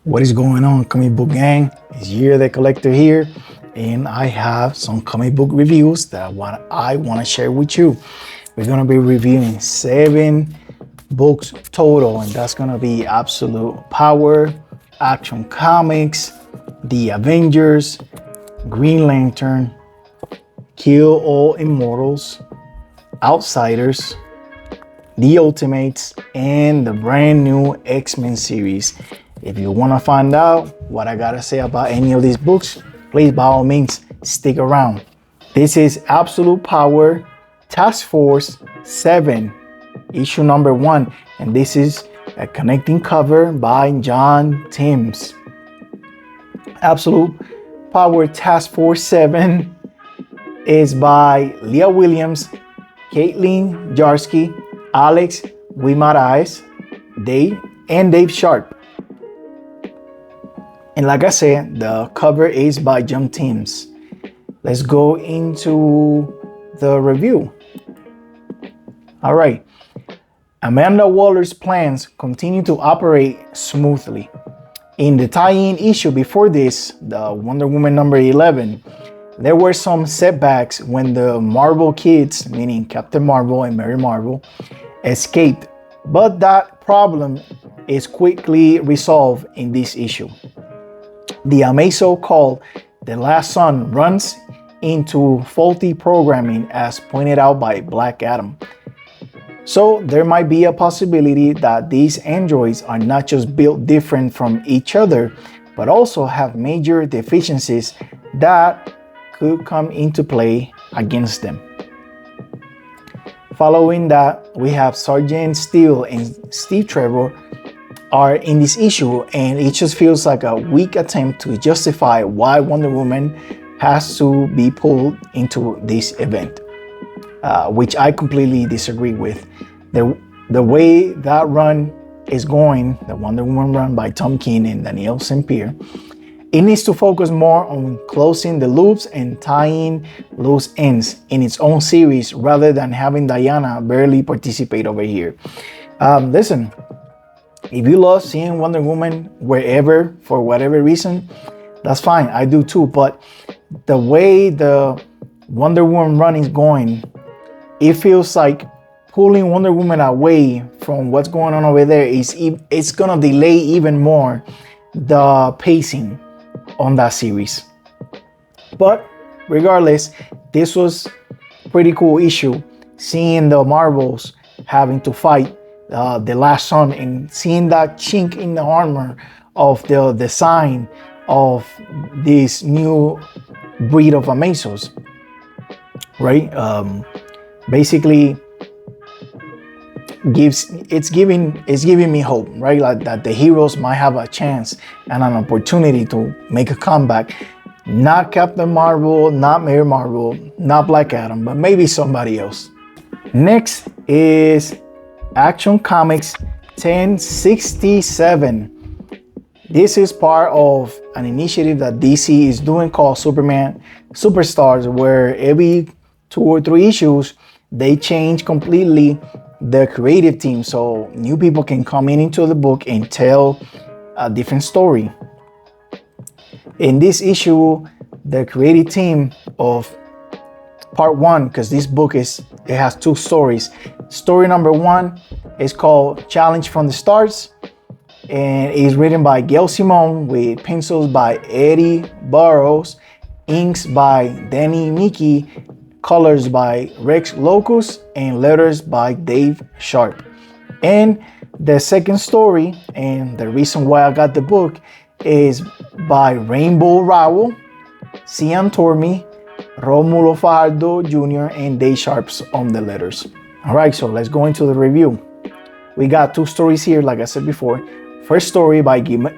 What is going on, comic book gang? It's Year the Collector here, and I have some comic book reviews that I want to share with you. We're going to be reviewing 7 books total, and that's going to be Absolute Power, Action Comics, The Avengers, Green Lantern, Kill All Immortals, Outsiders, The Ultimates, and the brand new X-Men series. If you want to find out what I gotta say about any of these books, please by all means stick around. This is Absolute Power Task Force 7, issue number 1, and this is a connecting cover by John Timms. Absolute Power Task Force 7 is by Leah Williams, Caitlin Jarsky, Alex Guimaraes, Dave Sharp. And like I said, the cover is by John Timms. Let's go into the review. All right. Amanda Waller's plans continue to operate smoothly. In the tie-in issue before this, the Wonder Woman number 11, there were some setbacks when the Marvel kids, meaning Captain Marvel and Mary Marvel, escaped. But that problem is quickly resolved in this issue. The Amazo called The Last Son runs into faulty programming, as pointed out by Black Adam. So there might be a possibility that these androids are not just built different from each other, but also have major deficiencies that could come into play against them. Following that, we have Sergeant Steele and Steve Trevor are in this issue, and it just feels like a weak attempt to justify why Wonder Woman has to be pulled into this event, which I completely disagree with. The way that run is going, the Wonder Woman run by Tom King and Danielle St. Pierre, it needs to focus more on closing the loops and tying loose ends in its own series rather than having Diana barely participate over here. Listen, if you love seeing Wonder Woman wherever for whatever reason, that's fine. I do too. But the way the Wonder Woman run is going, it feels like pulling Wonder Woman away from what's going on over there it's gonna delay even more the pacing on that series. But regardless, this was a pretty cool issue, seeing the Marvels having to fight the Last Son and seeing that chink in the armor of the design of this new breed of Amazos, right? Basically it's giving me hope, right? Like that the heroes might have a chance and an opportunity to make a comeback. Not Captain Marvel, not Mary Marvel, not Black Adam, but maybe somebody else. Next is Action Comics 1067. This is part of an initiative that DC is doing called Superman Superstars, where every 2 or 3 issues they change completely the creative team, so new people can come into the book and tell a different story. In this issue, the creative team of part 1, because this book has 2 stories. Story number 1 is called Challenge from the Stars, and is written by Gail Simone with pencils by Eddie Burrows, inks by Danny Miki, colors by Rex Locus, and letters by Dave Sharp. And the second story, and the reason why I got the book, is by Rainbow Rowell, Cian Tormey, Romulo Fajardo Jr., and Dave Sharps on the letters. All right, so let's go into the review. We got 2 stories here, like I said before. First story by Gail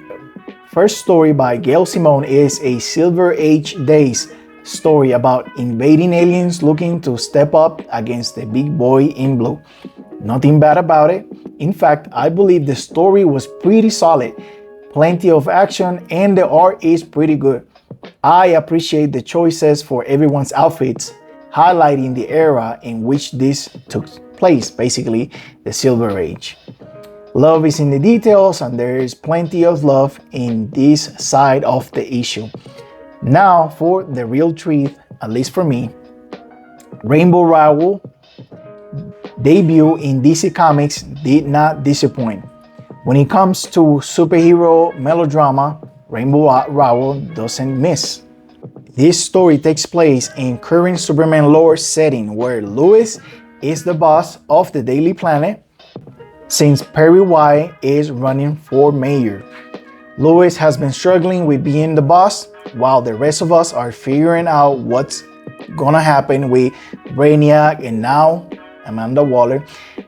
Simone is a Silver Age Days story about invading aliens looking to step up against the big boy in blue. Nothing bad about it. In fact, I believe the story was pretty solid. Plenty of action, and the art is pretty good. I appreciate the choices for everyone's outfits, highlighting the era in which this took place, basically the Silver Age. Love is in the details, and there is plenty of love in this side of the issue. Now for the real treat, at least for me, Rainbow Rowell debut in DC Comics did not disappoint. When it comes to superhero melodrama, Rainbow Rowell doesn't miss. This story takes place in current Superman lore setting where Lois is the boss of the Daily Planet since Perry White is running for mayor. Lois has been struggling with being the boss while the rest of us are figuring out what's gonna happen with Brainiac and now Amanda Waller.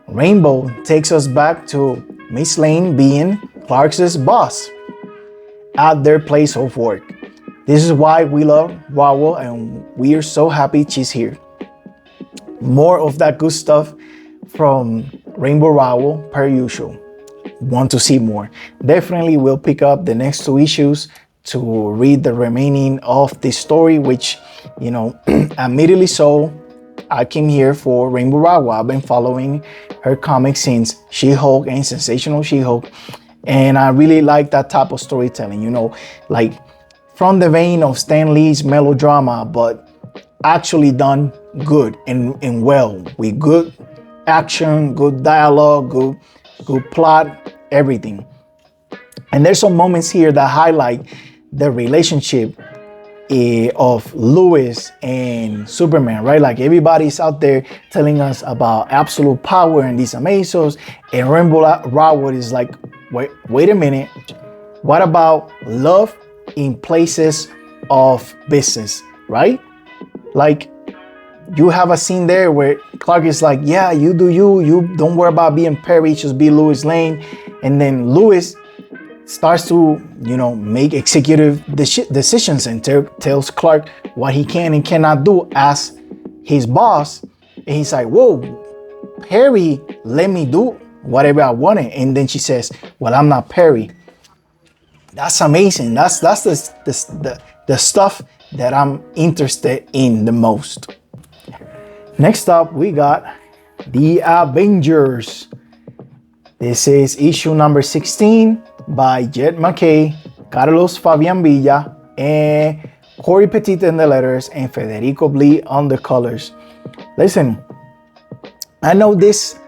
Rainbow takes us back to Miss Lane being Clark's boss at their place of work. This is why we love Rowell and we are so happy she's here. More of that good stuff from Rainbow Rowell per usual. Want to see more? Definitely will pick up the next 2 issues to read the remaining of this story, which, you know, admittedly so, I came here for Rainbow Rowell. I've been following her comics since She-Hulk and Sensational She-Hulk, and I really like that type of storytelling, you know, like from the vein of Stan Lee's melodrama, but actually done good and well, with good action, good dialogue, good plot, everything. And there's some moments here that highlight the relationship of Lois and Superman, right? Like everybody's out there telling us about absolute power and these Amazons, and Rainbow Rowell is like, wait a minute, what about love in places of business, right? Like you have a scene there where Clark is like, yeah, you do you don't worry about being Perry, just be Lois Lane. And then Lois starts to, you know, make executive decisions and tells Clark what he can and cannot do as his boss. And he's like, whoa, Perry let me do whatever I wanted. And then she says, well, I'm not Perry. That's amazing. That's the stuff that I'm interested in the most. Next up, we got the Avengers. This is issue number 16 by Jed McKay, Carlos Fabian Villa, and Corey Petit in the letters, and Federico Blee on the colors. Listen, I know this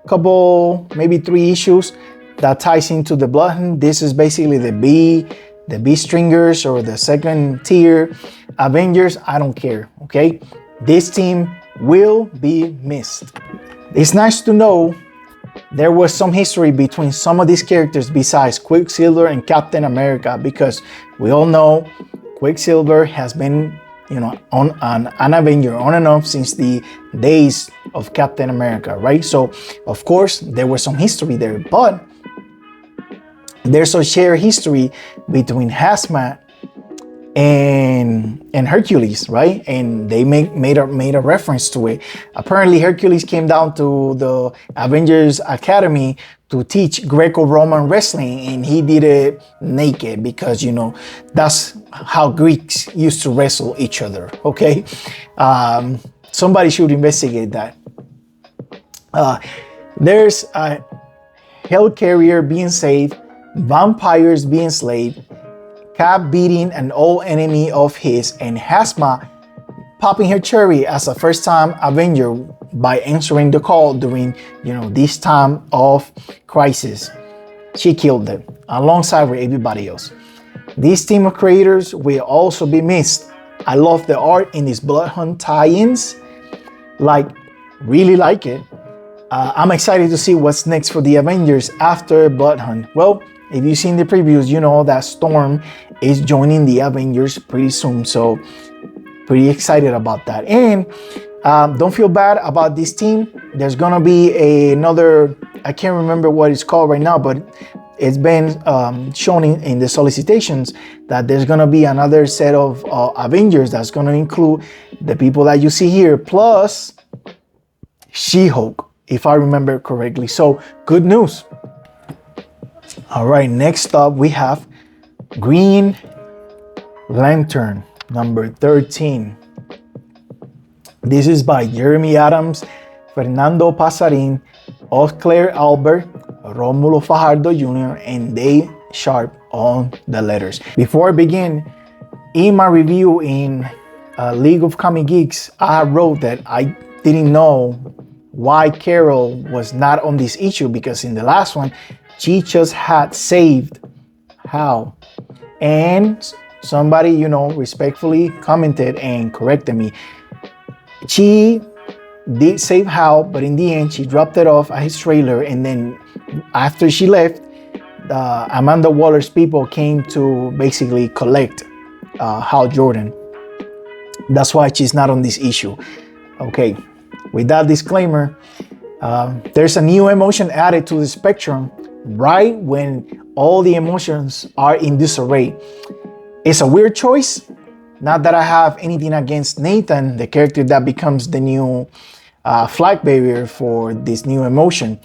couple, maybe 3 issues that ties into the Blood Hunt. This is basically the B stringers or the second tier Avengers. I don't care, okay? This team will be missed. It's nice to know there was some history between some of these characters besides Quicksilver and Captain America, because we all know Quicksilver has been, you know, an Avenger on and off since the days of Captain America, right? So of course there was some history there, but there's a shared history between Hazmat and Hercules, right? And they made a reference to it. Apparently Hercules came down to the Avengers Academy to teach Greco-Roman wrestling, and he did it naked because, you know, that's how Greeks used to wrestle each other, okay? Somebody should investigate that. There's a Hellcarrier being saved, vampires being slayed, Cap beating an old enemy of his, and Hazmat popping her cherry as a first-time Avenger by answering the call during, you know, this time of crisis. She killed them alongside with everybody else. This team of creators will also be missed. I love the art in these Blood Hunt tie-ins, like really like it. I'm excited to see what's next for the Avengers after Blood Hunt. Well, if you've seen the previews, you know that Storm is joining the Avengers pretty soon. So pretty excited about that. And don't feel bad about this team. There's gonna be another, I can't remember what it's called right now, but it's been shown in the solicitations that there's gonna be another set of Avengers that's gonna include the people that you see here, plus She-Hulk, if I remember correctly. So good news. All right, next up we have Green Lantern number 13. This is by Jeremy Adams, Fernando Pasarin, Osclair Albert, Rómulo Fajardo Jr., and Dave Sharp on the letters. Before I begin, in my review in League of Comic Geeks, I wrote that I didn't know why Carol was not on this issue, because in the last one, she just had saved Hal. And somebody, respectfully commented and corrected me. She did save Hal, but in the end, she dropped it off at his trailer. And then after she left, Amanda Waller's people came to basically collect Hal Jordan. That's why she's not on this issue. Okay, with that disclaimer, there's a new emotion added to the spectrum right when all the emotions are in disarray. It's a weird choice. Not that I have anything against Nathan, the character that becomes the new flag bearer for this new emotion.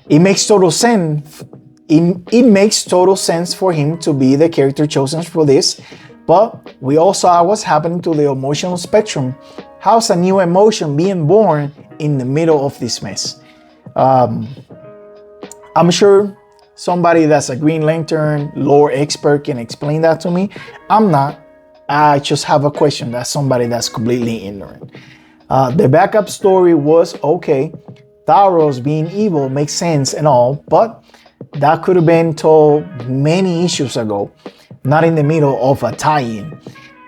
It makes total sense. It makes total sense for him to be the character chosen for this, but we all saw what's happening to the emotional spectrum. How's a new emotion being born in the middle of this mess? I'm sure somebody that's a Green Lantern lore expert can explain that to me. I'm not. I just have a question. That's somebody that's completely ignorant. The backup story was okay. Taros being evil makes sense and all, but that could have been told many issues ago, not in the middle of a tie-in.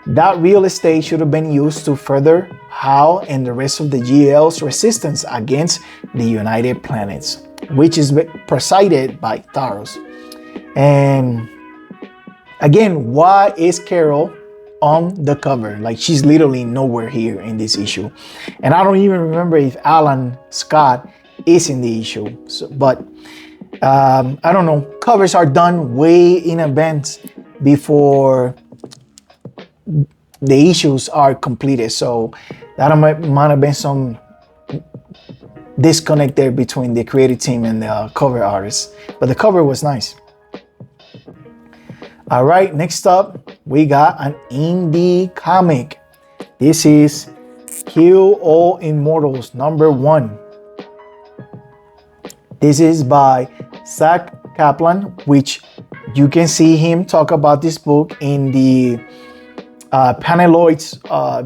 That real estate should have been used to further Hal and the rest of the GL's resistance against the United Planets, which is presided by Taros. And again, why is Carol on the cover? Like, she's literally nowhere here in this issue. And I don't even remember if Alan Scott is in the issue. But I don't know. Covers are done way in advance before the issues are completed. So that might have been some disconnect there between the creative team and the cover artist. But the cover was nice. All right, next up, we got an indie comic. This is Kill All Immortals #1. This is by Zach Kaplan, which you can see him talk about this book in the Paneloids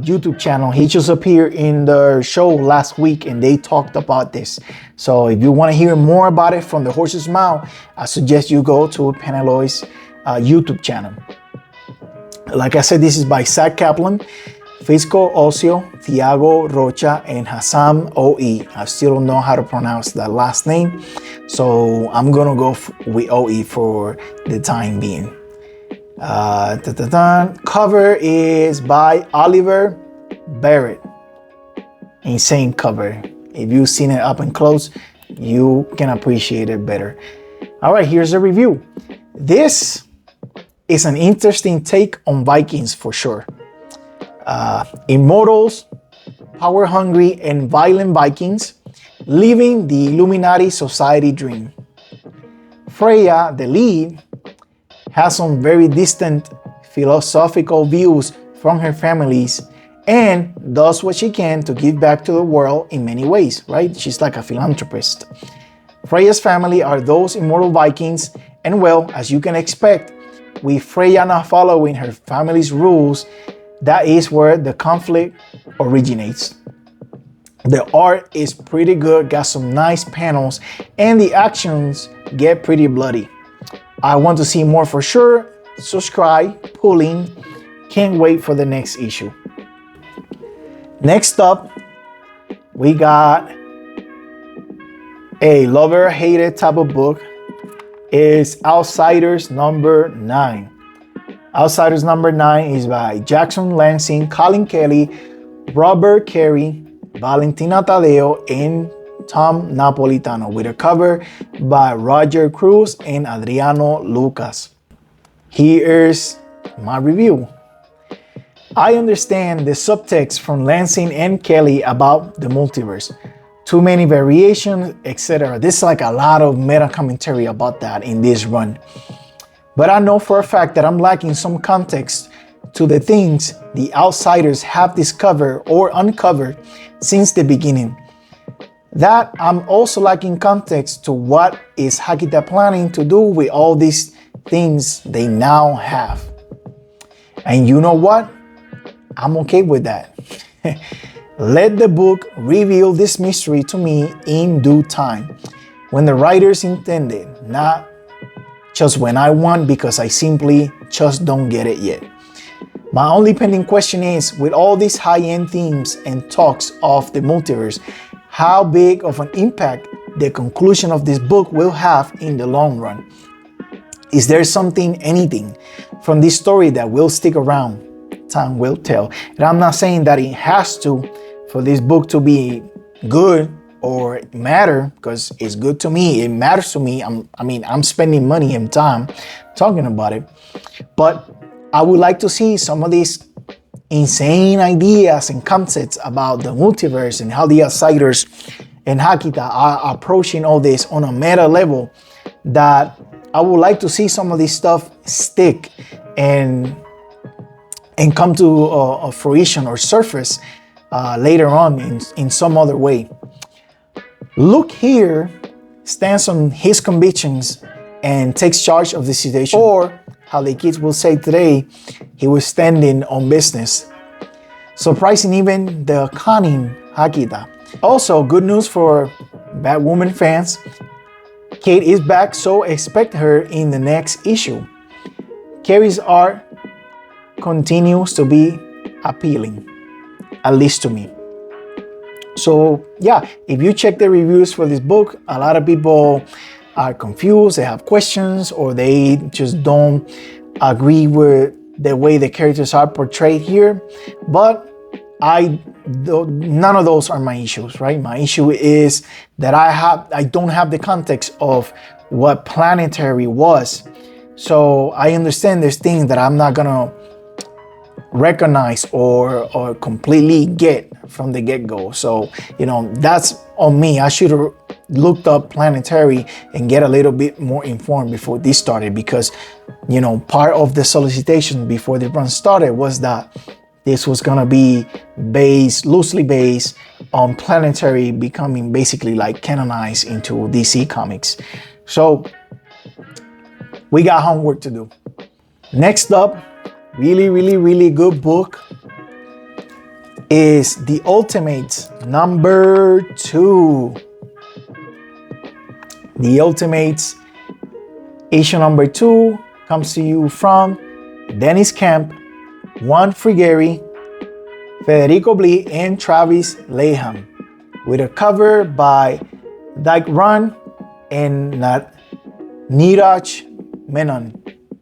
YouTube channel. He just appeared in the show last week and they talked about this. So if you want to hear more about it from the horse's mouth, I suggest you go to Paneloids YouTube channel. Like I said, this is by Zach Kaplan, Fisco Ocio, Thiago Rocha, and Hassam OE. I still don't know how to pronounce that last name, so I'm gonna go with OE for the time being. Cover is by Oliver Barrett. Insane cover. If you've seen it up and close, you can appreciate it better. All right, here's a review. This is an interesting take on Vikings for sure. Immortals, power-hungry and violent Vikings, living the Illuminati society dream. Freya, the lead, has some very distant philosophical views from her families and does what she can to give back to the world in many ways, right? She's like a philanthropist. Freya's family are those immortal Vikings, and well, as you can expect, with Freya not following her family's rules, that is where the conflict originates. The art is pretty good, got some nice panels, and the actions get pretty bloody. I want to see more for sure. Subscribe, pulling. Can't wait for the next issue. Next up, we got a lover-hated type of book. Is Outsiders #9. Outsiders #9 is by Jackson Lansing, Colin Kelly, Robert Carey, Valentina Tadeo, and Tom Napolitano, with a cover by Roger Cruz and Adriano Lucas. Here's my review. I understand the subtext from Lansing and Kelly about the multiverse. Too many variations, etc. There's like a lot of meta commentary about that in this run. But I know for a fact that I'm lacking some context to the things the outsiders have discovered or uncovered since the beginning. that I'm also lacking context to what is Hakita planning to do with all these things they now have. And you know what? I'm okay with that. Let the book reveal this mystery to me in due time, when the writers intended, not just when I want, because I simply just don't get it yet. My only pending question is, with all these high-end themes and talks of the multiverse, how big of an impact the conclusion of this book will have in the long run? Is there something, anything from this story that will stick around? Time will tell. And I'm not saying that it has to for this book to be good or matter, because it's good to me, it matters to me. I'm spending money and time talking about it. But I would like to see some of these insane ideas and concepts about the multiverse and how the outsiders and Hakita are approaching all this on a meta level, that I would like to see some of this stuff stick and come to a fruition or surface later on in some other way. Luke here stands on his convictions and takes charge of the situation, or how the kids will say today, he was standing on business, surprising even the cunning Hakita. Also, good news for Batwoman fans. Kate is back, so expect her in the next issue. Carrie's art continues to be appealing, at least to me. So yeah, if you check the reviews for this book, a lot of people are confused, they have questions, or they just don't agree with the way the characters are portrayed here. But none of those are my issues, right? My issue is that I don't have the context of what Planetary was. So I understand there's things that I'm not gonna recognize or completely get from the get-go. So, that's on me. I should have looked up Planetary and get a little bit more informed before this started, because, part of the solicitation before the run started was that this was gonna be loosely based on Planetary becoming basically like canonized into DC Comics. So we got homework to do. Next up, really good book is The Ultimates #2. The Ultimates issue #2 comes to you from Dennis Kemp, Juan Frigeri, Federico Blee, and Travis Laham, with a cover by Dyke Run and Niraj Menon.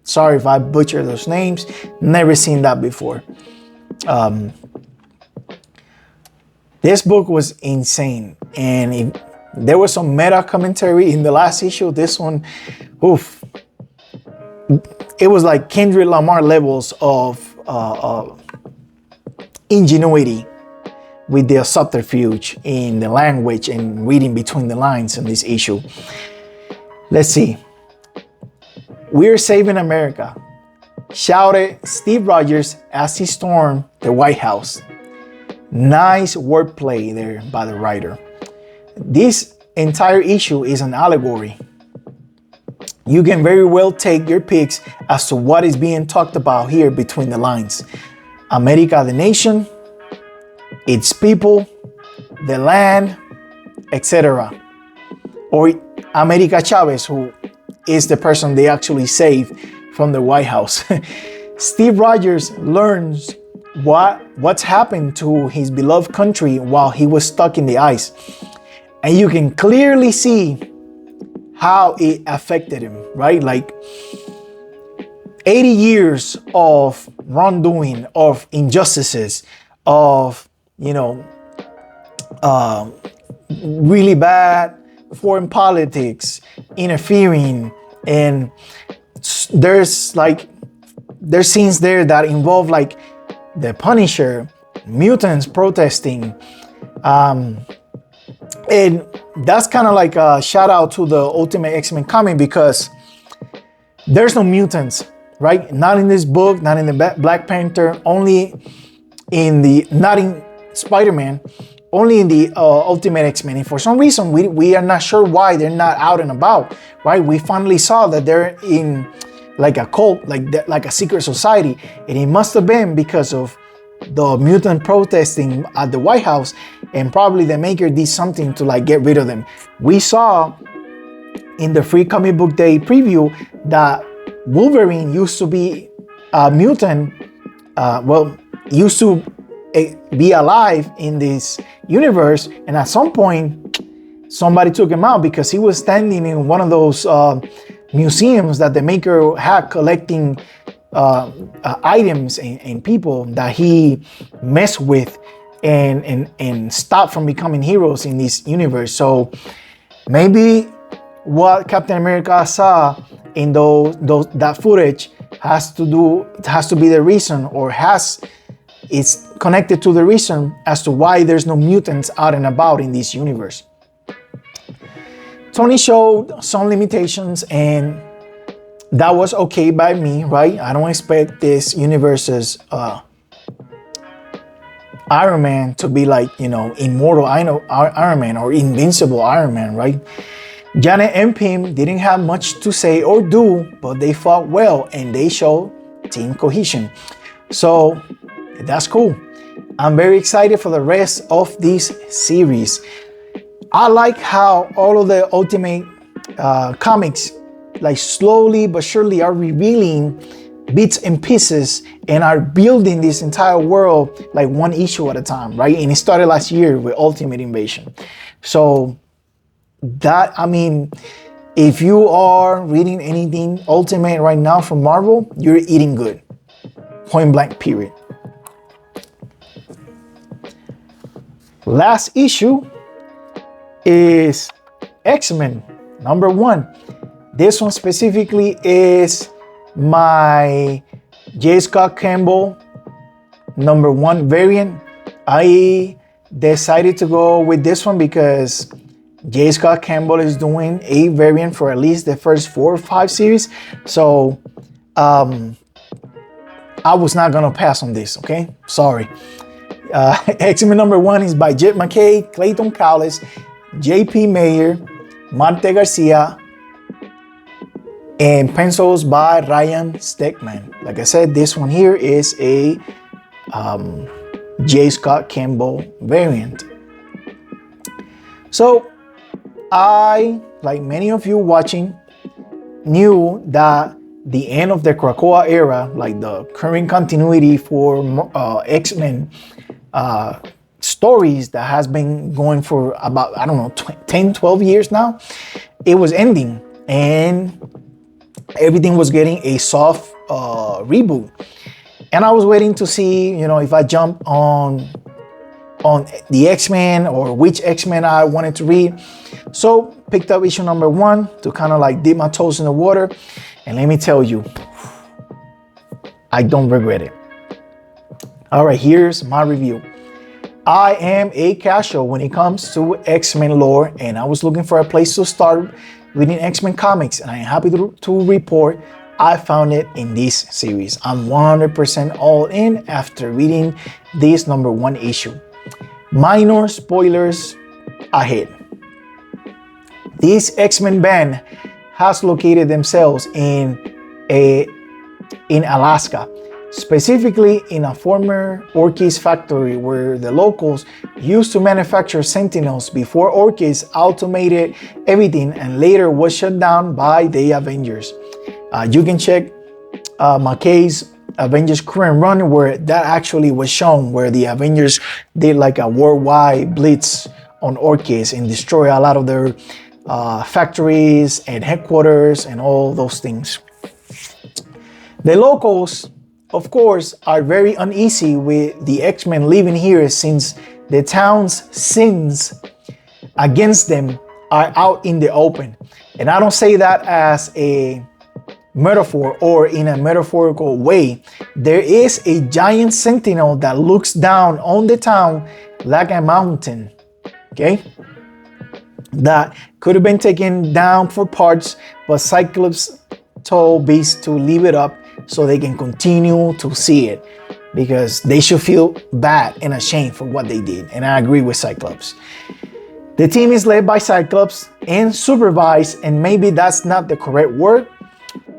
Sorry if I butcher those names. Never seen that before. This book was insane, and there was some meta commentary in the last issue. This one, oof. It was like Kendrick Lamar levels of ingenuity with the subterfuge in the language and reading between the lines in this issue. Let's see. "We're saving America," shouted Steve Rogers as he stormed the White House. Nice wordplay there by the writer. This entire issue is an allegory. You can very well take your picks as to what is being talked about here between the lines. America the nation, its people, the land, etc. Or America Chavez, who is the person they actually saved from the White House. Steve Rogers learns what's happened to his beloved country while he was stuck in the ice. And you can clearly see how it affected him, right? Like 80 years of wrongdoing, of injustices, of, really bad foreign politics, interfering, and there's scenes there that involve like the Punisher, mutants protesting, and that's kind of like a shout out to the Ultimate X-Men comic, because there's no mutants, right? Not in this book, not in the Black Panther, only not in Spider-Man, only in the Ultimate X-Men. And for some reason, we are not sure why they're not out and about, right? We finally saw that they're in like a cult, like a secret society. And it must have been because of the mutant protesting at the White House, and probably the maker did something to like get rid of them. We saw in the Free Comic Book Day preview that Wolverine used to be a mutant, used to be alive in this universe, and at some point somebody took him out because he was standing in one of those museums that the maker had collecting items and people that he messed with and stopped from becoming heroes in this universe. So maybe what Captain America saw in that footage has to be the reason, or it's connected to the reason as to why there's no mutants out and about in this universe. Tony showed some limitations, and that was okay by me, right? I don't expect this universe's Iron Man to be like, immortal Iron Man or invincible Iron Man, right? Janet and Pym didn't have much to say or do, but they fought well and they showed team cohesion. So that's cool. I'm very excited for the rest of this series. I like how all of the Ultimate comics, like slowly but surely, are revealing bits and pieces and are building this entire world like one issue at a time, right? And it started last year with Ultimate Invasion. So that, if you are reading anything Ultimate right now from Marvel, you're eating good. Point blank, period. Last issue is X-Men #1. This one specifically is my J. Scott Campbell #1 variant. I decided to go with this one because J. Scott Campbell is doing a variant for at least the first 4 or 5 series. So I was not gonna pass on this, okay? Sorry. X-Men #1 is by Jed McKay, Clayton Cowles, J.P. Mayer, Marte Garcia, and pencils by Ryan Stegman. Like I said, this one here is a J. Scott Campbell variant. So I, like many of you watching, knew that the end of the Krakoa era, like the current continuity for X-Men stories that has been going for about, 10, 12 years now, it was ending and everything was getting a soft reboot. And I was waiting to see, if I jump on the X-Men or which X-Men I wanted to read. So picked up issue #1 to kind of like dip my toes in the water. And let me tell you, I don't regret it. All right, here's my review. I am a casual when it comes to X-Men lore, and I was looking for a place to start reading X-Men comics, and I am happy to report I found it in this series. I'm 100% all in after reading this #1 issue. Minor spoilers ahead. This X-Men band has located themselves in Alaska, specifically in a former Orchis factory where the locals used to manufacture Sentinels before Orchis automated everything and later was shut down by the Avengers. You can check McKay's Avengers current run where that actually was shown, where the Avengers did like a worldwide blitz on Orchis and destroy a lot of their factories and headquarters and all those things. The locals, of course, are very uneasy with the X-Men living here since the town's sins against them are out in the open. And I don't say that as a metaphor or in a metaphorical way. There is a giant sentinel that looks down on the town like a mountain, okay? That could have been taken down for parts, but Cyclops told Beast to leave it up so they can continue to see it. because they should feel bad and ashamed for what they did. And I agree with Cyclops. The team is led by Cyclops and supervised, and maybe that's not the correct word,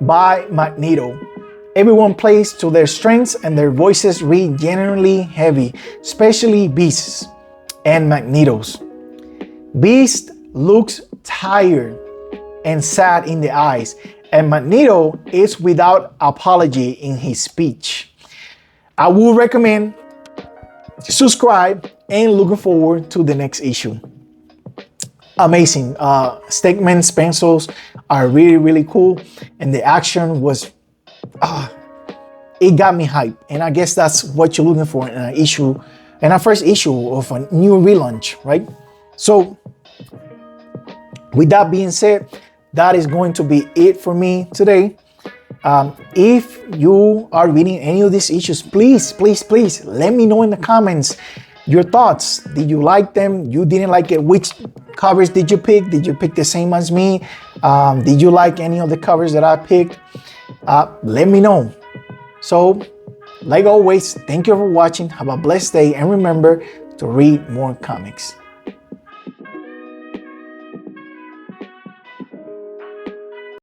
by Magneto. Everyone plays to their strengths and their voices read genuinely heavy, especially Beast's and Magneto's. Beast looks tired and sad in the eyes, and Magneto is without apology in his speech. I would recommend subscribe and looking forward to the next issue. Amazing. Stegman's pencils are really, really cool, and the action was, it got me hyped. And I guess that's what you're looking for in an issue, in our first issue of a new relaunch, right? So with that being said, that is going to be it for me today. If you are reading any of these issues, please let me know in the comments your thoughts. Did you like them? You didn't like it? Which covers did you pick? Did you pick the same as me? Did you like any of the covers that I picked? Let me know. So, like always, thank you for watching. Have a blessed day, and remember to read more comics.